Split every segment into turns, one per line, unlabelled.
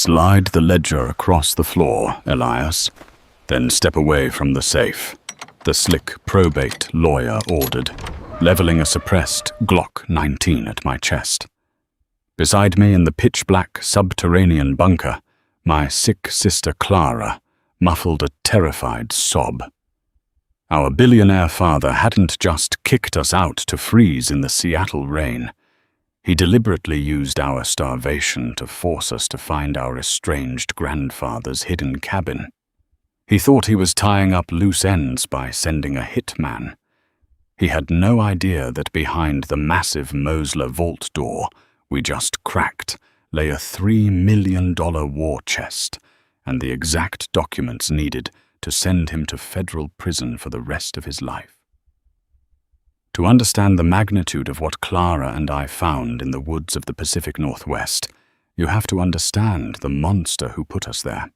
Slide the ledger across the floor, Elias. Then step away from the safe, the slick probate lawyer ordered, leveling a suppressed Glock 19 at my chest. Beside me in the pitch-black subterranean bunker, my sick sister Clara muffled a terrified sob. Our billionaire father hadn't just kicked us out to freeze in the Seattle rain. He deliberately used our starvation to force us to find our estranged grandfather's hidden cabin. He thought he was tying up loose ends by sending a hitman. He had no idea that behind the massive Mosler vault door we just cracked lay a $3 million war chest and the exact documents needed to send him to federal prison for the rest of his life. To understand the magnitude of what Clara and I found in the woods of the Pacific Northwest, you have to understand the monster who put us there.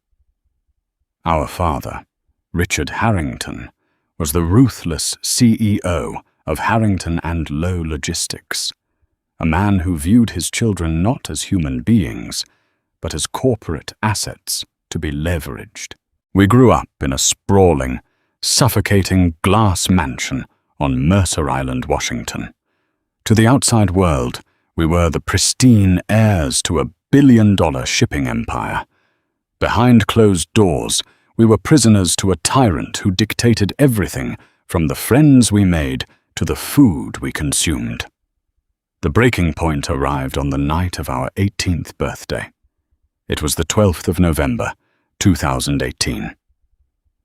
Our father, Richard Harrington, was the ruthless CEO of Harrington and Lowe Logistics, a man who viewed his children not as human beings, but as corporate assets to be leveraged. We grew up in a sprawling, suffocating glass mansion on Mercer Island, Washington. To the outside world, we were the pristine heirs to a billion-dollar shipping empire. Behind closed doors, we were prisoners to a tyrant who dictated everything from the friends we made to the food we consumed. The breaking point arrived on the night of our 18th birthday. It was the 12th of November, 2018.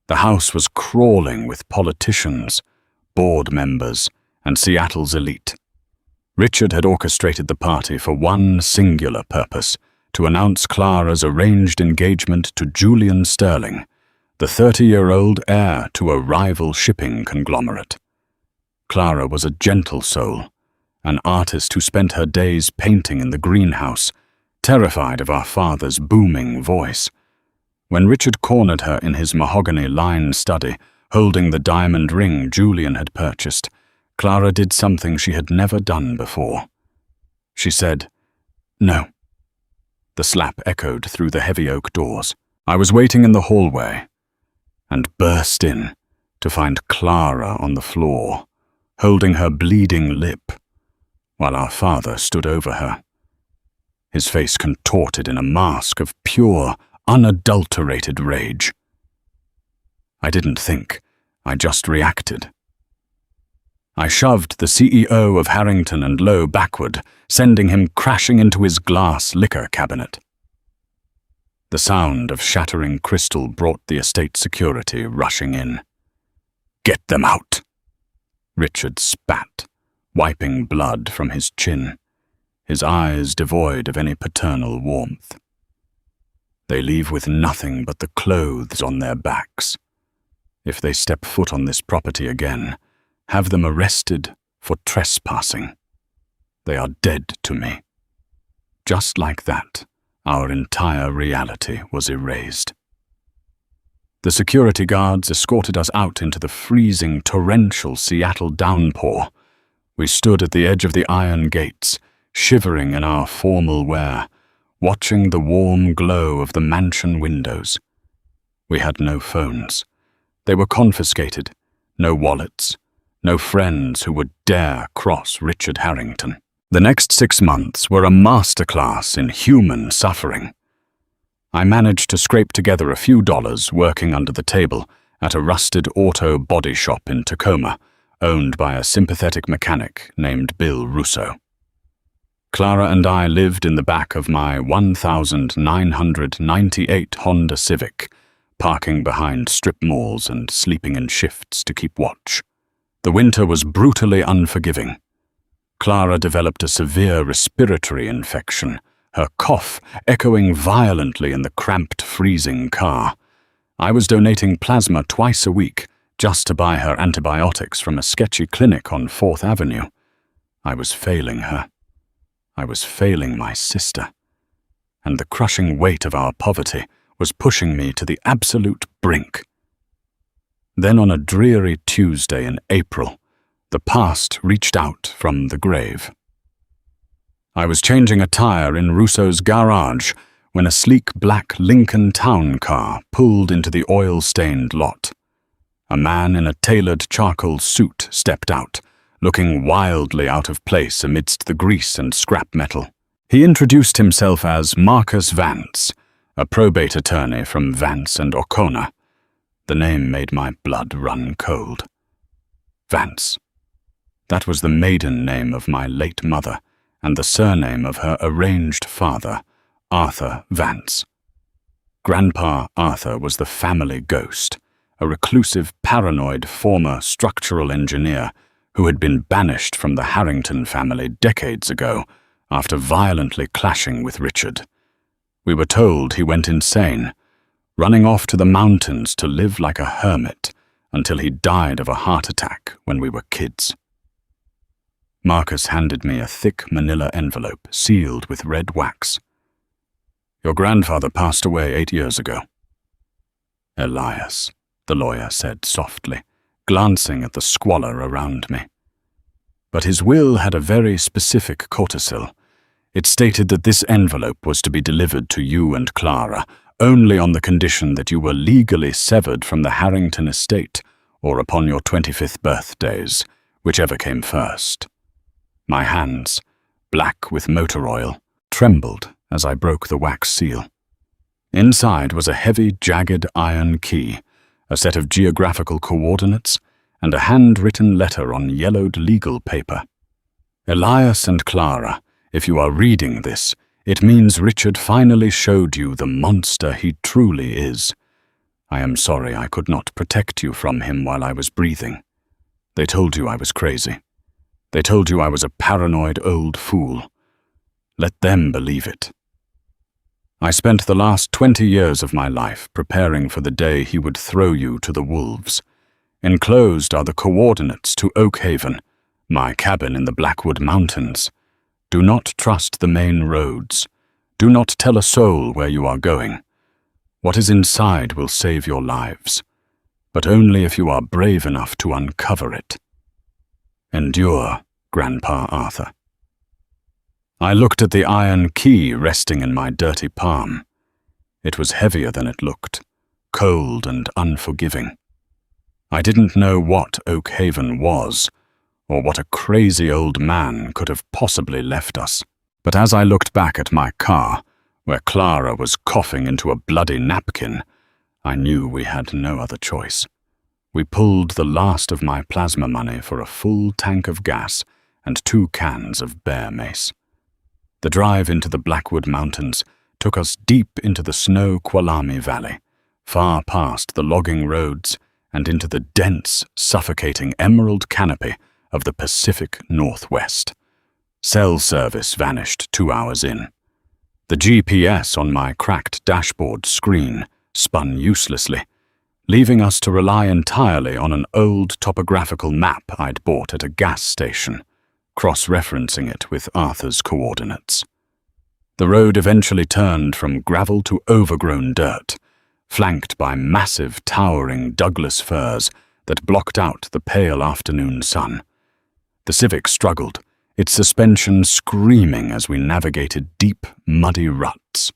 The house was crawling with politicians, board members, and Seattle's elite. Richard had orchestrated the party for one singular purpose: to announce Clara's arranged engagement to Julian Sterling, the 30-year-old heir to a rival shipping conglomerate. Clara was a gentle soul, an artist who spent her days painting in the greenhouse, terrified of our father's booming voice. When Richard cornered her in his mahogany-lined study, holding the diamond ring Julian had purchased, Clara did something she had never done before. She said, "No." The slap echoed through the heavy oak doors. I was waiting in the hallway and burst in to find Clara on the floor, holding her bleeding lip, while our father stood over her. His face contorted in a mask of pure, unadulterated rage. I didn't think, I just reacted. I shoved the CEO of Harrington and Lowe backward, sending him crashing into his glass liquor cabinet. The sound of shattering crystal brought the estate security rushing in. "Get them out!" Richard spat, wiping blood from his chin, his eyes devoid of any paternal warmth. "They leave with nothing but the clothes on their backs. If they step foot on this property again, have them arrested for trespassing. They are dead to me." Just like that, our entire reality was erased. The security guards escorted us out into the freezing, torrential Seattle downpour. We stood at the edge of the iron gates, shivering in our formal wear, watching the warm glow of the mansion windows. We had no phones. They were confiscated, no wallets, no friends who would dare cross Richard Harrington. The next 6 months were a masterclass in human suffering. I managed to scrape together a few dollars working under the table at a rusted auto body shop in Tacoma, owned by a sympathetic mechanic named Bill Russo. Clara and I lived in the back of my 1998 Honda Civic, parking behind strip malls and sleeping in shifts to keep watch. The winter was brutally unforgiving. Clara developed a severe respiratory infection, her cough echoing violently in the cramped, freezing car. I was donating plasma twice a week just to buy her antibiotics from a sketchy clinic on 4th Avenue. I was failing her. I was failing my sister. And the crushing weight of our poverty was pushing me to the absolute brink. Then on a dreary Tuesday in April, the past reached out from the grave. I was changing a tire in Russo's garage when a sleek black Lincoln town car pulled into the oil-stained lot. A man in a tailored charcoal suit stepped out, looking wildly out of place amidst the grease and scrap metal. He introduced himself as Marcus Vance, a probate attorney from Vance and O'Connor. The name made my blood run cold. Vance. That was the maiden name of my late mother, and the surname of her arranged father, Arthur Vance. Grandpa Arthur was the family ghost, a reclusive, paranoid former structural engineer who had been banished from the Harrington family decades ago after violently clashing with Richard. We were told he went insane, running off to the mountains to live like a hermit until he died of a heart attack when we were kids. Marcus handed me a thick manila envelope sealed with red wax. Your grandfather passed away 8 years ago. Elias, the lawyer said softly, glancing at the squalor around me. But his will had a very specific codicil. It stated that this envelope was to be delivered to you and Clara only on the condition that you were legally severed from the Harrington estate or upon your 25th birthdays, whichever came first. My hands, black with motor oil, trembled as I broke the wax seal. Inside was a heavy, jagged iron key, a set of geographical coordinates, and a handwritten letter on yellowed legal paper. Elias and Clara, if you are reading this, it means Richard finally showed you the monster he truly is. I am sorry I could not protect you from him while I was breathing. They told you I was crazy. They told you I was a paranoid old fool. Let them believe it. I spent the last 20 years of my life preparing for the day he would throw you to the wolves. Enclosed are the coordinates to Oak Haven, my cabin in the Blackwood Mountains. Do not trust the main roads. Do not tell a soul where you are going. What is inside will save your lives, but only if you are brave enough to uncover it. Endure, Grandpa Arthur. I looked at the iron key resting in my dirty palm. It was heavier than it looked, cold and unforgiving. I didn't know what Oak Haven was, or what a crazy old man could have possibly left us. But as I looked back at my car, where Clara was coughing into a bloody napkin, I knew we had no other choice. We pulled the last of my plasma money for a full tank of gas and 2 cans of bear mace. The drive into the Blackwood Mountains took us deep into the snow Kwalami Valley, far past the logging roads and into the dense, suffocating emerald canopy of the Pacific Northwest. Cell service vanished 2 hours in. The GPS on my cracked dashboard screen spun uselessly, leaving us to rely entirely on an old topographical map I'd bought at a gas station, cross-referencing it with Arthur's coordinates. The road eventually turned from gravel to overgrown dirt, flanked by massive, towering Douglas firs that blocked out the pale afternoon sun. The Civic struggled, its suspension screaming as we navigated deep, muddy ruts.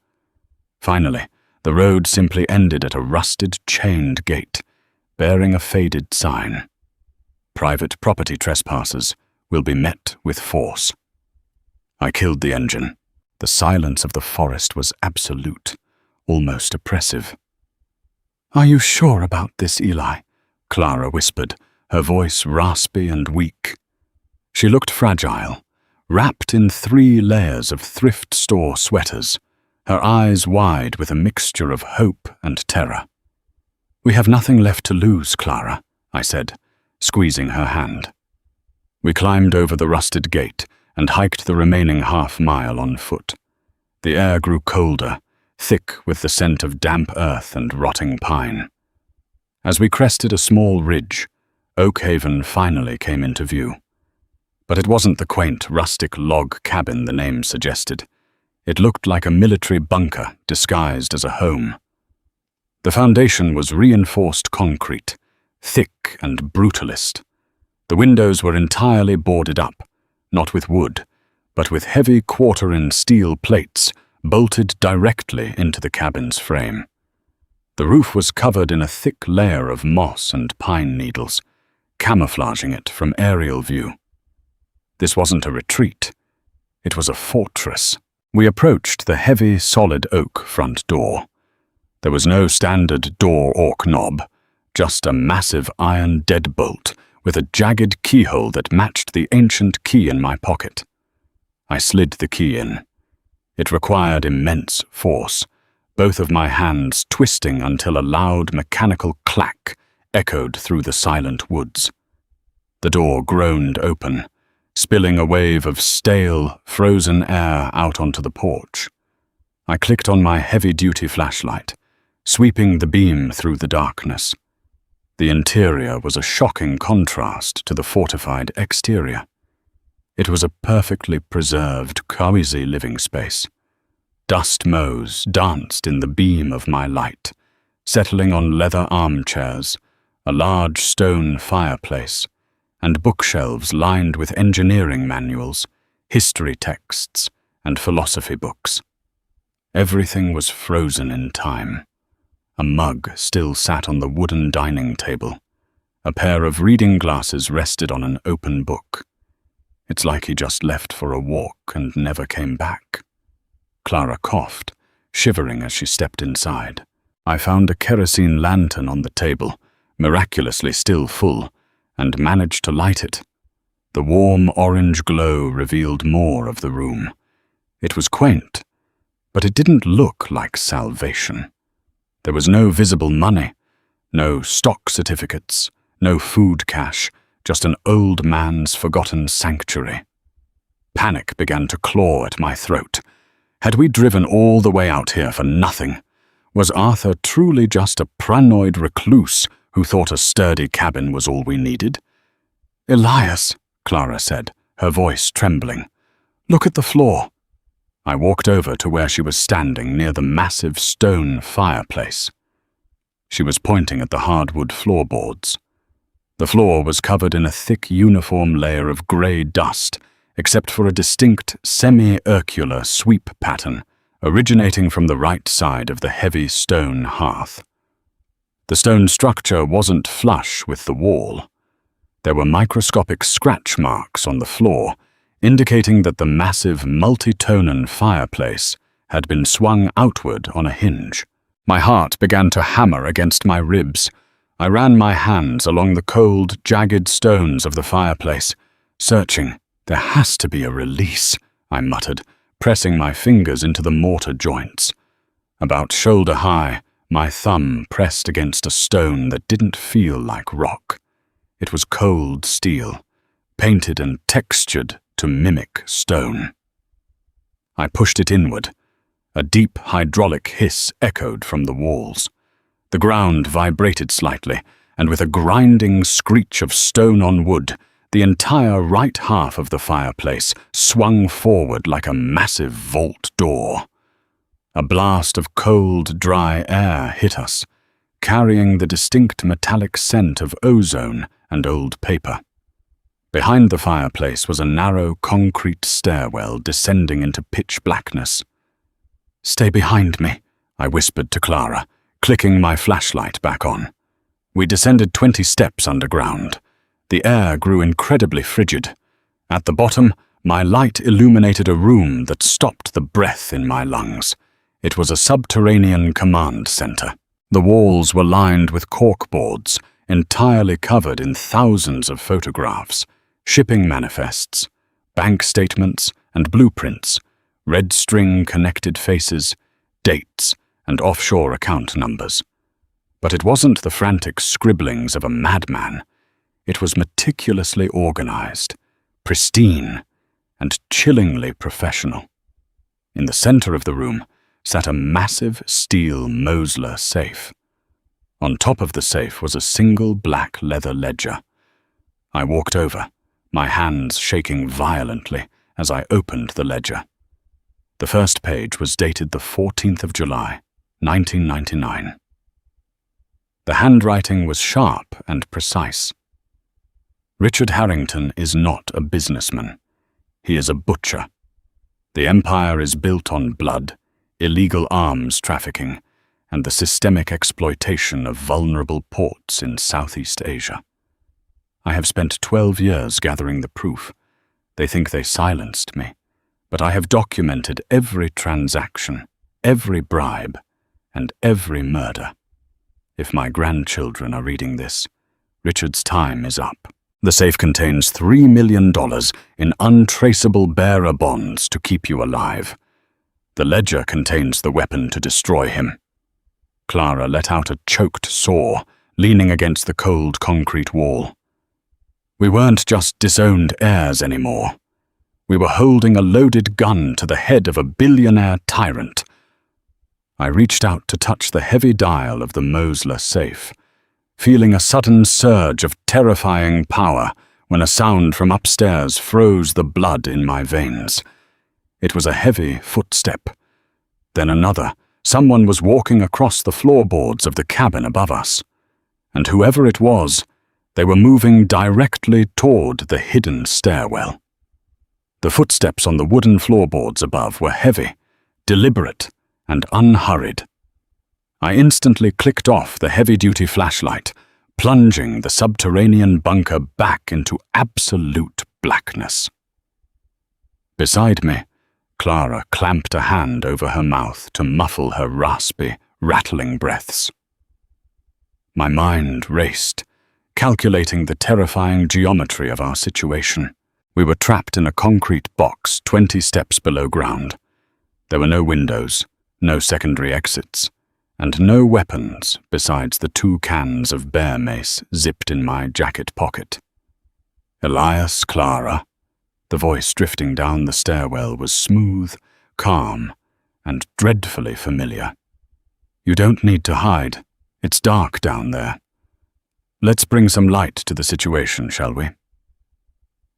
Finally, the road simply ended at a rusted, chained gate, bearing a faded sign. Private property trespassers will be met with force. I killed the engine. The silence of the forest was absolute, almost oppressive. "Are you sure about this, Eli?" Clara whispered, her voice raspy and weak. She looked fragile, wrapped in 3 layers of thrift store sweaters, her eyes wide with a mixture of hope and terror. "We have nothing left to lose, Clara," I said, squeezing her hand. We climbed over the rusted gate and hiked the remaining half-mile on foot. The air grew colder, thick with the scent of damp earth and rotting pine. As we crested a small ridge, Oak Haven finally came into view. But it wasn't the quaint, rustic log cabin the name suggested. It looked like a military bunker disguised as a home. The foundation was reinforced concrete, thick and brutalist. The windows were entirely boarded up, not with wood, but with heavy quarter-inch steel plates bolted directly into the cabin's frame. The roof was covered in a thick layer of moss and pine needles, camouflaging it from aerial view. This wasn't a retreat. It was a fortress. We approached the heavy, solid oak front door. There was no standard door or knob, just a massive iron deadbolt with a jagged keyhole that matched the ancient key in my pocket. I slid the key in. It required immense force, both of my hands twisting until a loud mechanical clack echoed through the silent woods. The door groaned open, spilling a wave of stale, frozen air out onto the porch. I clicked on my heavy-duty flashlight, sweeping the beam through the darkness. The interior was a shocking contrast to the fortified exterior. It was a perfectly preserved, cozy living space. Dust motes danced in the beam of my light, settling on leather armchairs, a large stone fireplace, and bookshelves lined with engineering manuals, history texts, and philosophy books. Everything was frozen in time. A mug still sat on the wooden dining table. A pair of reading glasses rested on an open book. It's like he just left for a walk and never came back. Clara coughed, shivering as she stepped inside. I found a kerosene lantern on the table, miraculously still full, and managed to light it. The warm orange glow revealed more of the room. It was quaint, but it didn't look like salvation. There was no visible money, no stock certificates, no food cash, just an old man's forgotten sanctuary. Panic began to claw at my throat. Had we driven all the way out here for nothing? Was Arthur truly just a paranoid recluse who thought a sturdy cabin was all we needed? "Elias," Clara said, her voice trembling. "Look at the floor." I walked over to where she was standing near the massive stone fireplace. She was pointing at the hardwood floorboards. The floor was covered in a thick uniform layer of grey dust, except for a distinct semi-circular sweep pattern originating from the right side of the heavy stone hearth. The stone structure wasn't flush with the wall. There were microscopic scratch marks on the floor, indicating that the massive multi-tonen fireplace had been swung outward on a hinge. My heart began to hammer against my ribs. I ran my hands along the cold, jagged stones of the fireplace, searching. "There has to be a release," I muttered, pressing my fingers into the mortar joints. About shoulder high, my thumb pressed against a stone that didn't feel like rock. It was cold steel, painted and textured to mimic stone. I pushed it inward. A deep hydraulic hiss echoed from the walls. The ground vibrated slightly, and with a grinding screech of stone on wood, the entire right half of the fireplace swung forward like a massive vault door. A blast of cold, dry air hit us, carrying the distinct metallic scent of ozone and old paper. Behind the fireplace was a narrow concrete stairwell descending into pitch blackness. "Stay behind me," I whispered to Clara, clicking my flashlight back on. We descended 20 steps underground. The air grew incredibly frigid. At the bottom, my light illuminated a room that stopped the breath in my lungs. It was a subterranean command center. The walls were lined with corkboards, entirely covered in thousands of photographs, shipping manifests, bank statements and blueprints, red string connected faces, dates, and offshore account numbers. But it wasn't the frantic scribblings of a madman. It was meticulously organized, pristine, and chillingly professional. In the center of the room sat a massive steel Mosler safe. On top of the safe was a single black leather ledger. I walked over, my hands shaking violently as I opened the ledger. The first page was dated the 14th of July, 1999. The handwriting was sharp and precise. Richard Harrington is not a businessman. He is a butcher. The empire is built on blood, illegal arms trafficking, and the systemic exploitation of vulnerable ports in Southeast Asia. I have spent 12 years gathering the proof. They think they silenced me, but I have documented every transaction, every bribe, and every murder. If my grandchildren are reading this, Richard's time is up. The safe contains $3 million in untraceable bearer bonds to keep you alive. The ledger contains the weapon to destroy him. Clara let out a choked soar, leaning against the cold concrete wall. We weren't just disowned heirs anymore. We were holding a loaded gun to the head of a billionaire tyrant. I reached out to touch the heavy dial of the Mosler safe, feeling a sudden surge of terrifying power when a sound from upstairs froze the blood in my veins. It was a heavy footstep. Then another. Someone was walking across the floorboards of the cabin above us. And whoever it was, they were moving directly toward the hidden stairwell. The footsteps on the wooden floorboards above were heavy, deliberate, and unhurried. I instantly clicked off the heavy-duty flashlight, plunging the subterranean bunker back into absolute blackness. Beside me, Clara clamped a hand over her mouth to muffle her raspy, rattling breaths. My mind raced, calculating the terrifying geometry of our situation. We were trapped in a concrete box 20 steps below ground. There were no windows, no secondary exits, and no weapons besides the 2 cans of bear mace zipped in my jacket pocket. Elias, Clara. The voice drifting down the stairwell was smooth, calm, and dreadfully familiar. You don't need to hide. It's dark down there. Let's bring some light to the situation, shall we?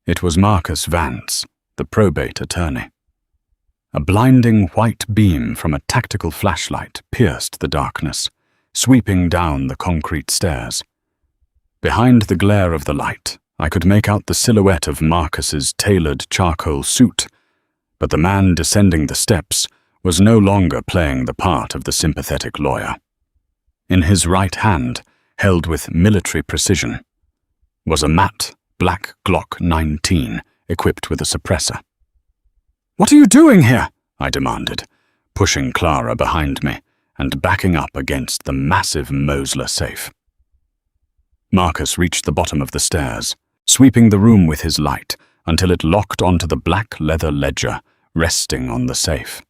It was Marcus Vance, the probate attorney. A blinding white beam from a tactical flashlight pierced the darkness, sweeping down the concrete stairs. Behind the glare of the light, I could make out the silhouette of Marcus's tailored charcoal suit, but the man descending the steps was no longer playing the part of the sympathetic lawyer. In his right hand, held with military precision, was a matte, black Glock 19 equipped with a suppressor. "What are you doing here?" I demanded, pushing Clara behind me and backing up against the massive Mosler safe. Marcus reached the bottom of the stairs, sweeping the room with his light until it locked onto the black leather ledger resting on the safe.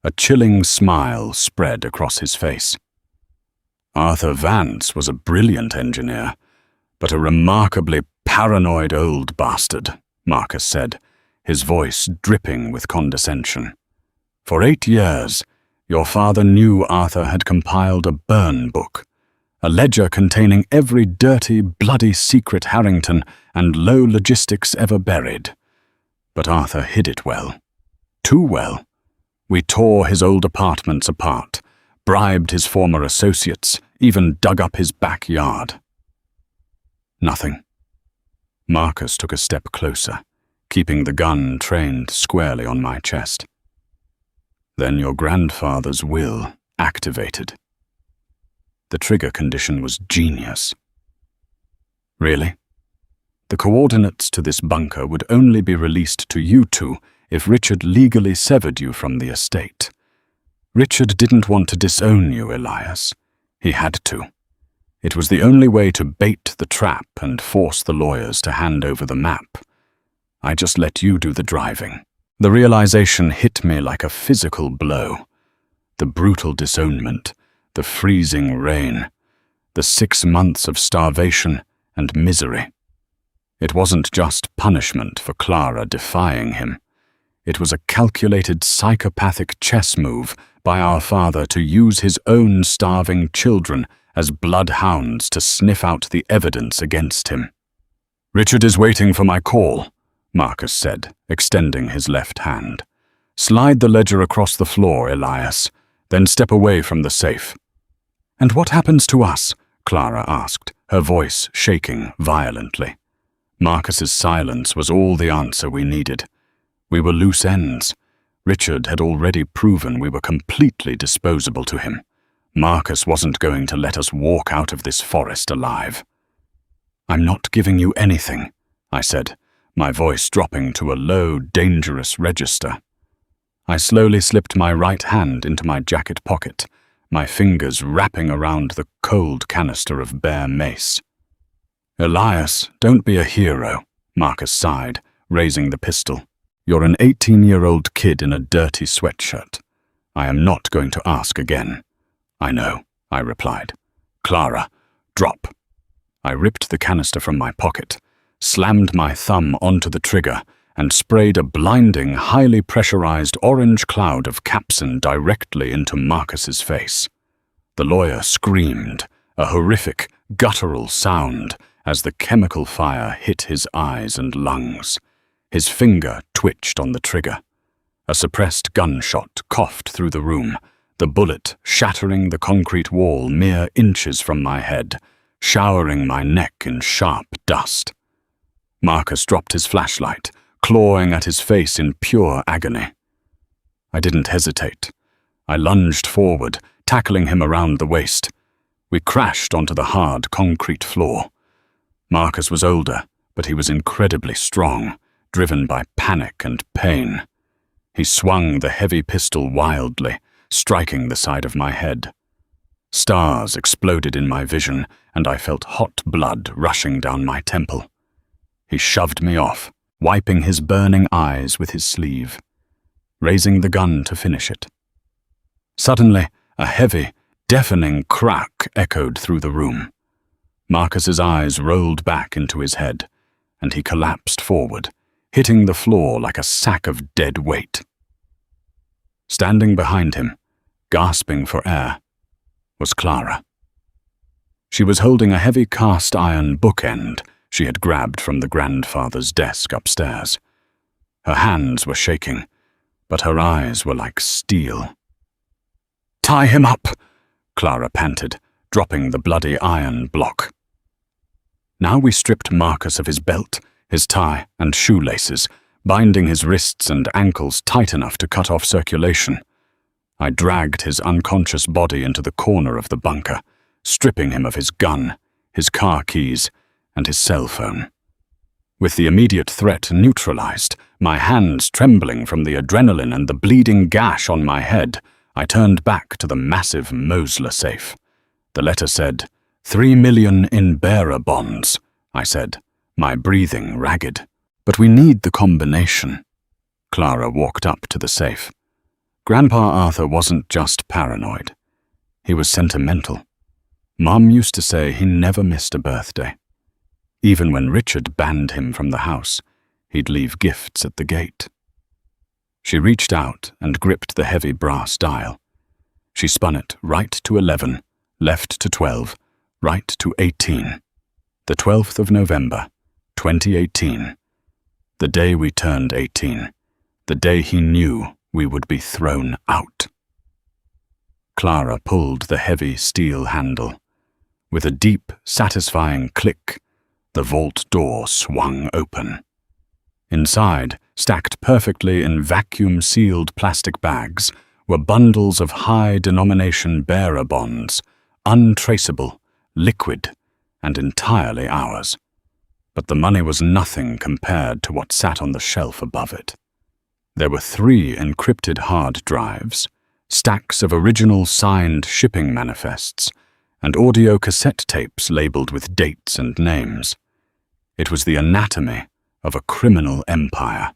A chilling smile spread across his face. Arthur Vance was a brilliant engineer, but a remarkably paranoid old bastard, Marcus said, his voice dripping with condescension. For 8 years, your father knew Arthur had compiled a burn book, a ledger containing every dirty, bloody secret Harrington and low logistics ever buried. But Arthur hid it well. Too well. We tore his old apartments apart, bribed his former associates, even dug up his backyard. Nothing. Marcus took a step closer, keeping the gun trained squarely on my chest. Then your grandfather's will activated. The trigger condition was genius. Really? The coordinates to this bunker would only be released to you two if Richard legally severed you from the estate. Richard didn't want to disown you, Elias. He had to. It was the only way to bait the trap and force the lawyers to hand over the map. I just let you do the driving. The realization hit me like a physical blow. The brutal disownment, the freezing rain, the 6 months of starvation and misery. It wasn't just punishment for Clara defying him. It was a calculated psychopathic chess move by our father to use his own starving children as bloodhounds to sniff out the evidence against him. "Richard is waiting for my call," Marcus said, extending his left hand. "Slide the ledger across the floor, Elias, then step away from the safe." "And what happens to us?" Clara asked, her voice shaking violently. Marcus's silence was all the answer we needed. We were loose ends. Richard had already proven we were completely disposable to him. Marcus wasn't going to let us walk out of this forest alive. "I'm not giving you anything," I said, my voice dropping to a low, dangerous register. I slowly slipped my right hand into my jacket pocket, my fingers wrapping around the cold canister of bare mace. "Elias, don't be a hero," Marcus sighed, raising the pistol. "You're an 18-year-old kid in a dirty sweatshirt. I am not going to ask again." "I know," I replied. "Clara, drop." I ripped the canister from my pocket, slammed my thumb onto the trigger, and sprayed a blinding, highly pressurized orange cloud of capsaicin directly into Marcus's face. The lawyer screamed, a horrific, guttural sound, as the chemical fire hit his eyes and lungs. His finger twitched on the trigger. A suppressed gunshot coughed through the room, the bullet shattering the concrete wall mere inches from my head, showering my neck in sharp dust. Marcus dropped his flashlight, clawing at his face in pure agony. I didn't hesitate. I lunged forward, tackling him around the waist. We crashed onto the hard concrete floor. Marcus was older, but he was incredibly strong, driven by panic and pain. He swung the heavy pistol wildly, striking the side of my head. Stars exploded in my vision, and I felt hot blood rushing down my temple. He shoved me off, wiping his burning eyes with his sleeve, raising the gun to finish it. Suddenly, a heavy, deafening crack echoed through the room. Marcus's eyes rolled back into his head, and he collapsed forward, hitting the floor like a sack of dead weight. Standing behind him, gasping for air, was Clara. She was holding a heavy cast-iron bookend she had grabbed from the grandfather's desk upstairs. Her hands were shaking, but her eyes were like steel. "Tie him up," Clara panted, dropping the bloody iron block. Now we stripped Marcus of his belt, his tie, and shoelaces, binding his wrists and ankles tight enough to cut off circulation. I dragged his unconscious body into the corner of the bunker, stripping him of his gun, his car keys, and his cell phone. With the immediate threat neutralized, my hands trembling from the adrenaline and the bleeding gash on my head, I turned back to the massive Mosler safe. The letter said, "3 million in bearer bonds," I said, my breathing ragged. "But we need the combination." Clara walked up to the safe. Grandpa Arthur wasn't just paranoid. He was sentimental. Mom used to say he never missed a birthday. Even when Richard banned him from the house, he'd leave gifts at the gate. She reached out and gripped the heavy brass dial. She spun it right to 11, left to 12, right to 18. The 12th of November, 2018. The day we turned 18. The day he knew we would be thrown out. Clara pulled the heavy steel handle. With a deep, satisfying click, the vault door swung open. Inside, stacked perfectly in vacuum-sealed plastic bags, were bundles of high-denomination bearer bonds, untraceable, liquid, and entirely ours. But the money was nothing compared to what sat on the shelf above it. There were 3 encrypted hard drives, stacks of original signed shipping manifests, and audio cassette tapes labeled with dates and names. It was the anatomy of a criminal empire.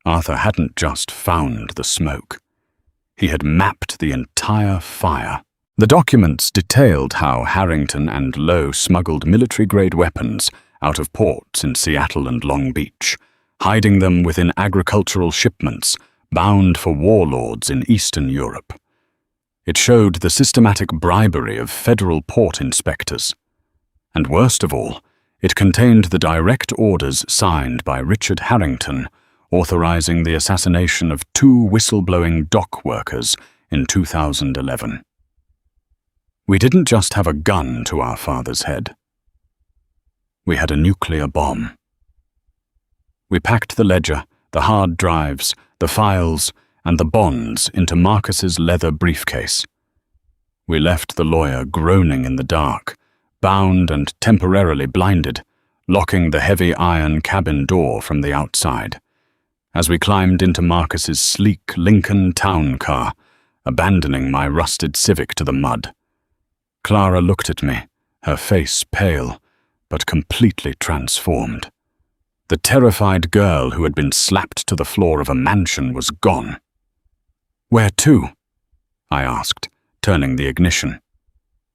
Arthur hadn't just found the smoke. He had mapped the entire fire. The documents detailed how Harrington and Lowe smuggled military-grade weapons out of ports in Seattle and Long Beach, hiding them within agricultural shipments bound for warlords in Eastern Europe. It showed the systematic bribery of federal port inspectors. And worst of all, it contained the direct orders signed by Richard Harrington, authorizing the assassination of 2 whistleblowing dock workers in 2011. We didn't just have a gun to our father's head. We had a nuclear bomb. We packed the ledger, the hard drives, the files, and the bonds into Marcus's leather briefcase. We left the lawyer groaning in the dark, bound and temporarily blinded, locking the heavy iron cabin door from the outside. As we climbed into Marcus's sleek Lincoln town car, abandoning my rusted Civic to the mud, Clara looked at me, her face pale, but completely transformed. The terrified girl who had been slapped to the floor of a mansion was gone. "Where to?" I asked, turning the ignition.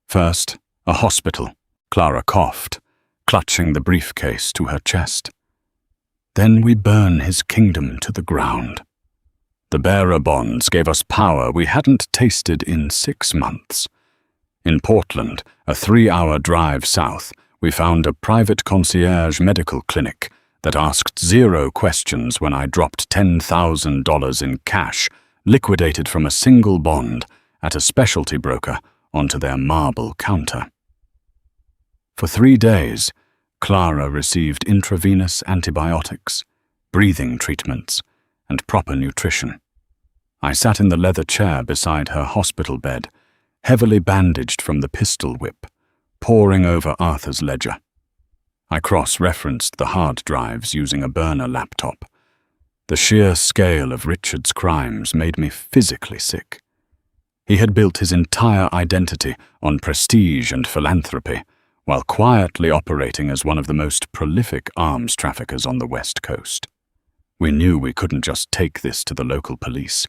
"First, a hospital," Clara coughed, clutching the briefcase to her chest. "Then we burn his kingdom to the ground." The bearer bonds gave us power we hadn't tasted in 6 months. In Portland, a 3-hour drive south, we found a private concierge medical clinic that asked 0 questions when I dropped $10,000 in cash, liquidated from a single bond, at a specialty broker onto their marble counter. For 3 days, Clara received intravenous antibiotics, breathing treatments, and proper nutrition. I sat in the leather chair beside her hospital bed, heavily bandaged from the pistol whip, poring over Arthur's ledger. I cross-referenced the hard drives using a burner laptop. The sheer scale of Richard's crimes made me physically sick. He had built his entire identity on prestige and philanthropy, while quietly operating as one of the most prolific arms traffickers on the West Coast. We knew we couldn't just take this to the local police.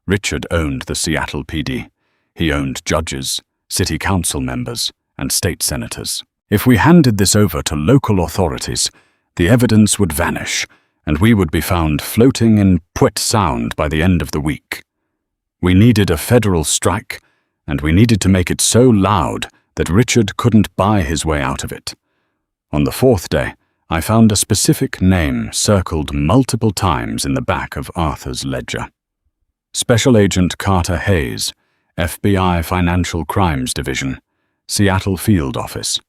Richard owned the Seattle PD. He owned judges, city council members, and state senators. If we handed this over to local authorities, the evidence would vanish, and we would be found floating in Puget Sound by the end of the week. We needed a federal strike, and we needed to make it so loud that Richard couldn't buy his way out of it. On the 4th day, I found a specific name circled multiple times in the back of Arthur's ledger. Special Agent Carter Hayes, FBI Financial Crimes Division, Seattle Field Office.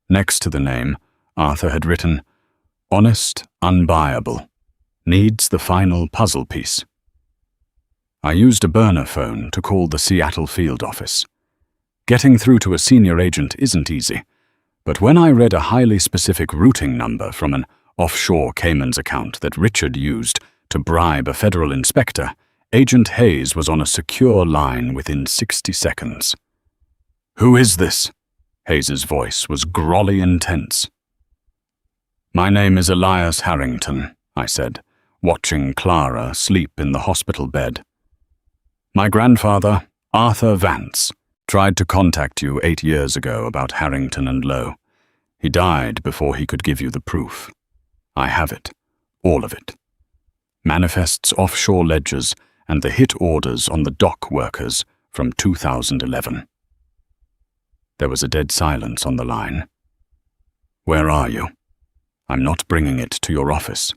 Next to the name, Arthur had written, "Honest, unbuyable. Needs the final puzzle piece." I used a burner phone to call the Seattle Field Office. Getting through to a senior agent isn't easy, but when I read a highly specific routing number from an offshore Caymans account that Richard used to bribe a federal inspector, Agent Hayes was on a secure line within 60 seconds. "Who is this?" Hayes's voice was grolly intense. "My name is Elias Harrington," I said, watching Clara sleep in the hospital bed. "My grandfather, Arthur Vance, tried to contact you 8 years ago about Harrington and Lowe. He died before he could give you the proof. I have it, all of it. Manifests, offshore ledgers, and the hit orders on the dock workers from 2011. There was a dead silence on the line. "Where are you?" "I'm not bringing it to your office."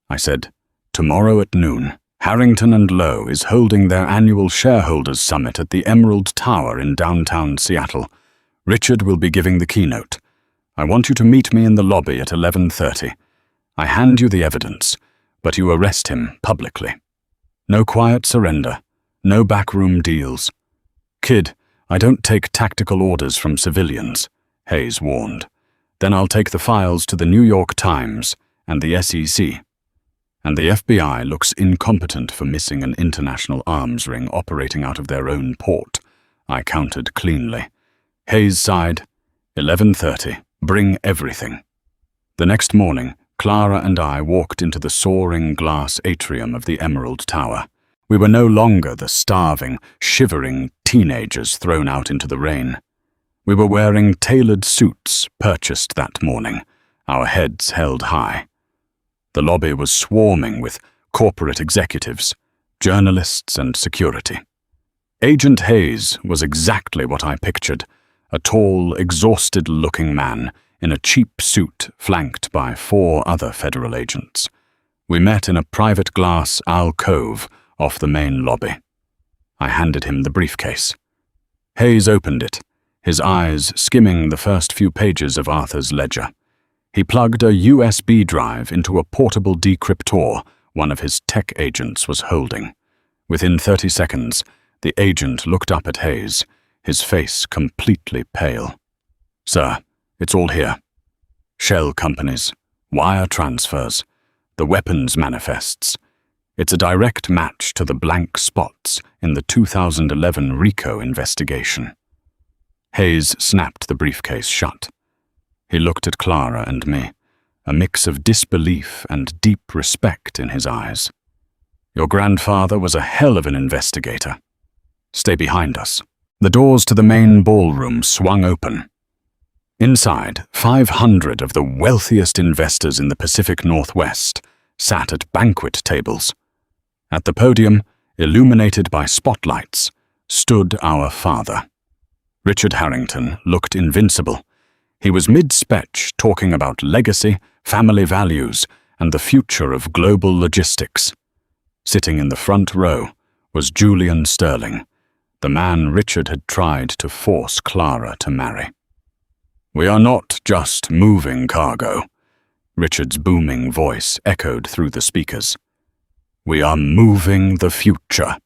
I said, "Tomorrow at noon, Harrington and Lowe is holding their annual shareholders summit at the Emerald Tower in downtown Seattle. Richard will be giving the keynote. I want you to meet me in the lobby at 11:30. I hand you the evidence, but you arrest him publicly. No quiet surrender, no backroom deals. Kid, I don't take tactical orders from civilians," Hayes warned. "Then I'll take the files to the New York Times and the SEC. And the FBI looks incompetent for missing an international arms ring operating out of their own port," I countered cleanly. Hayes sighed, 11:30, bring everything. The next morning, Clara and I walked into the soaring glass atrium of the Emerald Tower. We were no longer the starving, shivering teenagers thrown out into the rain. We were wearing tailored suits purchased that morning, our heads held high. The lobby was swarming with corporate executives, journalists, and security. Agent Hayes was exactly what I pictured, a tall, exhausted-looking man in a cheap suit flanked by 4 other federal agents. We met in a private glass alcove off the main lobby. I handed him the briefcase. Hayes opened it, his eyes skimming the first few pages of Arthur's ledger. He plugged a USB drive into a portable decryptor one of his tech agents was holding. Within 30 seconds, the agent looked up at Hayes, his face completely pale. "Sir, it's all here. Shell companies, wire transfers, the weapons manifests. It's a direct match to the blank spots in the 2011 RICO investigation." Hayes snapped the briefcase shut. He looked at Clara and me, a mix of disbelief and deep respect in his eyes. "Your grandfather was a hell of an investigator. Stay behind us." The doors to the main ballroom swung open. Inside, 500 of the wealthiest investors in the Pacific Northwest sat at banquet tables. At the podium, illuminated by spotlights, stood our father. Richard Harrington looked invincible. He was mid-speech talking about legacy, family values, and the future of global logistics. Sitting in the front row was Julian Sterling, the man Richard had tried to force Clara to marry. "We are not just moving cargo," Richard's booming voice echoed through the speakers. "We are moving the future.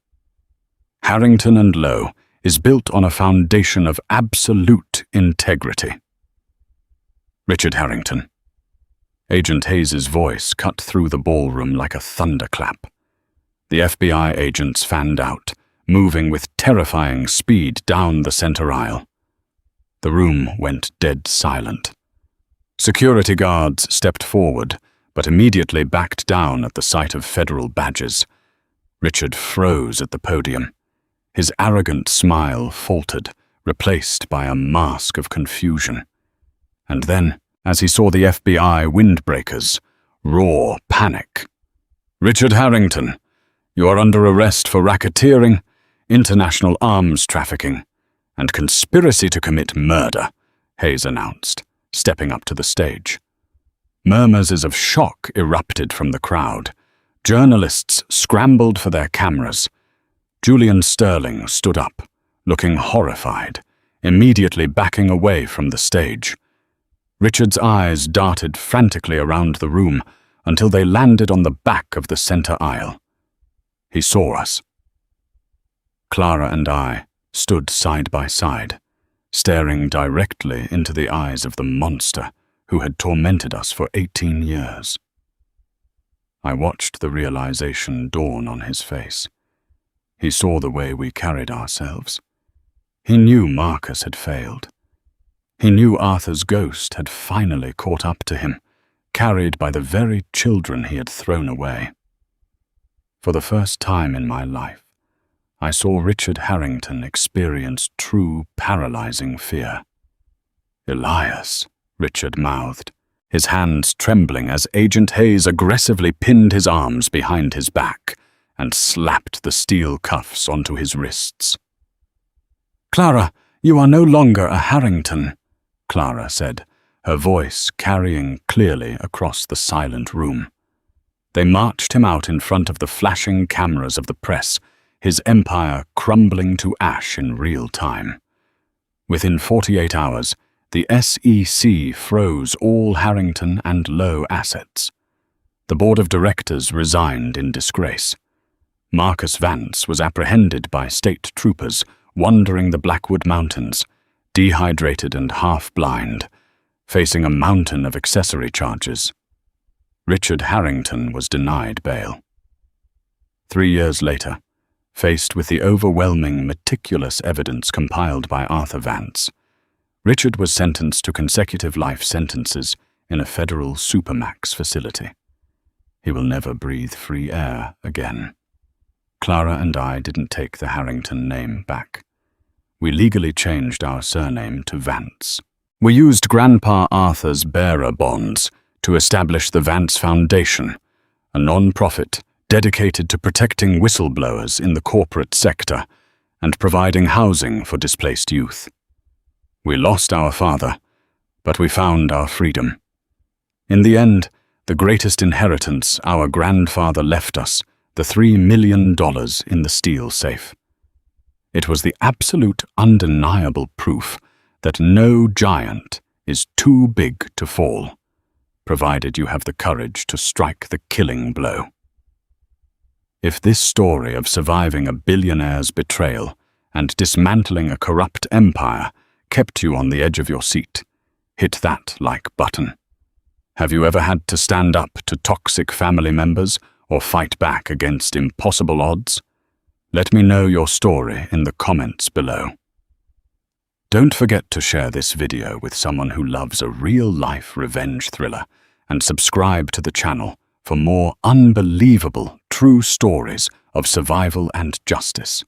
Harrington and Lowe is built on a foundation of absolute integrity." Richard Harrington. Agent Hayes's voice cut through the ballroom like a thunderclap. The FBI agents fanned out, moving with terrifying speed down the center aisle. The room went dead silent. Security guards stepped forward, but immediately backed down at the sight of federal badges. Richard froze at the podium. His arrogant smile faltered, replaced by a mask of confusion. And then, as he saw the FBI windbreakers, raw panic. "Richard Harrington, you are under arrest for racketeering, international arms trafficking, and conspiracy to commit murder," Hayes announced, stepping up to the stage. Murmurs of shock erupted from the crowd. Journalists scrambled for their cameras. Julian Sterling stood up, looking horrified, immediately backing away from the stage. Richard's eyes darted frantically around the room until they landed on the back of the center aisle. He saw us. Clara and I stood side by side, staring directly into the eyes of the monster who had tormented us for 18 years. I watched the realization dawn on his face. He saw the way we carried ourselves. He knew Marcus had failed. He knew Arthur's ghost had finally caught up to him, carried by the very children he had thrown away. For the first time in my life, I saw Richard Harrington experience true paralyzing fear. "Elias," Richard mouthed, his hands trembling as Agent Hayes aggressively pinned his arms behind his back and slapped the steel cuffs onto his wrists. "Clara, you are no longer a Harrington," Clara said, her voice carrying clearly across the silent room. They marched him out in front of the flashing cameras of the press, his empire crumbling to ash in real time. Within 48 hours, the SEC froze all Harrington and Lowe assets. The board of directors resigned in disgrace. Marcus Vance was apprehended by state troopers wandering the Blackwood Mountains, dehydrated and half-blind, facing a mountain of accessory charges. Richard Harrington was denied bail. 3 years later, faced with the overwhelming, meticulous evidence compiled by Arthur Vance, Richard was sentenced to consecutive life sentences in a federal supermax facility. He will never breathe free air again. Clara and I didn't take the Harrington name back. We legally changed our surname to Vance. We used Grandpa Arthur's bearer bonds to establish the Vance Foundation, a non-profit dedicated to protecting whistleblowers in the corporate sector and providing housing for displaced youth. We lost our father, but we found our freedom. In the end, the greatest inheritance our grandfather left us, the $3 million in the steel safe. It was the absolute undeniable proof that no giant is too big to fall, provided you have the courage to strike the killing blow. If this story of surviving a billionaire's betrayal and dismantling a corrupt empire kept you on the edge of your seat, hit that like button. Have you ever had to stand up to toxic family members or fight back against impossible odds? Let me know your story in the comments below. Don't forget to share this video with someone who loves a real-life revenge thriller and subscribe to the channel for more unbelievable true stories of survival and justice.